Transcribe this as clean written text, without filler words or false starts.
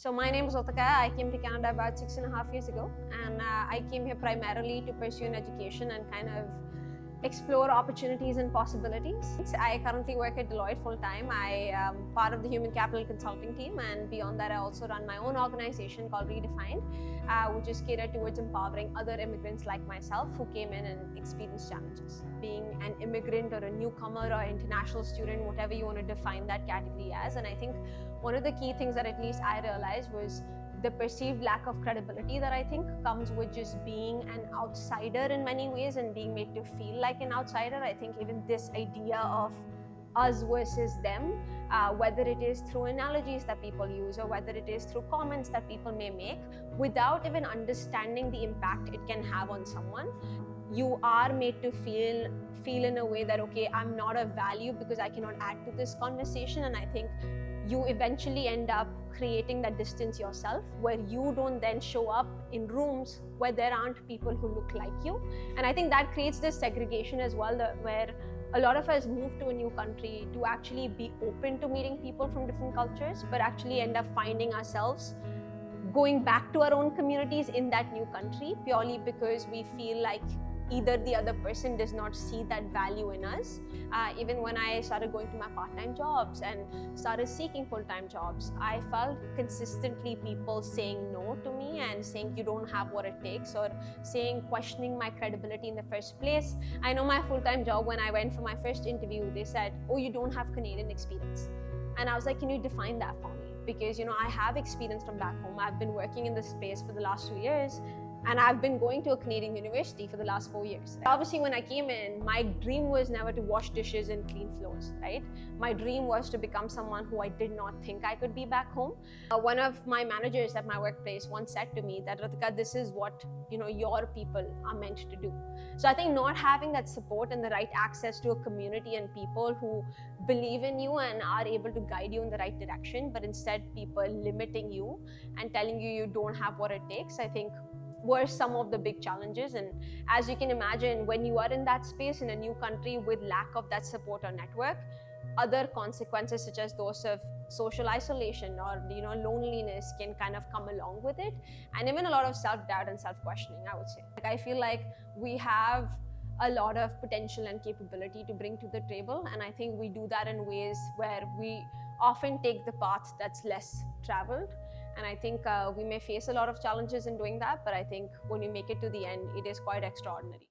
So my name is Ritika. I came to Canada about 6.5 years ago, and I came here primarily to pursue an education and kind of explore opportunities and possibilities. I currently work at Deloitte full-time. I am part of the human capital consulting team, and beyond that I also run my own organization called Redefined, which is catered towards empowering other immigrants like myself who came in and experienced challenges. Being an immigrant or a newcomer or international student, whatever you want to define that category as. And I think one of the key things that at least I realized was the perceived lack of credibility that I think comes with just being an outsider in many ways and being made to feel like an outsider. I think even this idea of us versus them, whether it is through analogies that people use or whether it is through comments that people may make, without even understanding the impact it can have on someone, you are made to feel in a way that, okay, I'm not of value because I cannot add to this conversation. And I think you eventually end up creating that distance yourself, where you don't then show up in rooms where there aren't people who look like you. And I think that creates this segregation as well, where a lot of us move to a new country to actually be open to meeting people from different cultures, but actually end up finding ourselves going back to our own communities in that new country purely because we feel like either the other person does not see that value in us. Even when I started going to my part-time jobs and started seeking full-time jobs, I felt consistently people saying no to me and saying you don't have what it takes, or questioning my credibility in the first place. I know my full-time job, when I went for my first interview, they said, oh, you don't have Canadian experience. And I was like, can you define that for me? Because I have experience from back home. I've been working in this space for the last 2 years, and I've been going to a Canadian university for the last 4 years. Obviously, when I came in, my dream was never to wash dishes and clean floors, right? My dream was to become someone who I did not think I could be back home. One of my managers at my workplace once said to me that, Ritika, this is what your people are meant to do. So I think not having that support and the right access to a community and people who believe in you and are able to guide you in the right direction, but instead people limiting you and telling you you don't have what it takes, I think were some of the big challenges. And as you can imagine, when you are in that space in a new country with lack of that support or network, other consequences such as those of social isolation or loneliness can kind of come along with it, and even a lot of self-doubt and self-questioning, I would say. I feel like we have a lot of potential and capability to bring to the table, and I think we do that in ways where we often take the path that's less traveled. And I think we may face a lot of challenges in doing that, but I think when we make it to the end, it is quite extraordinary.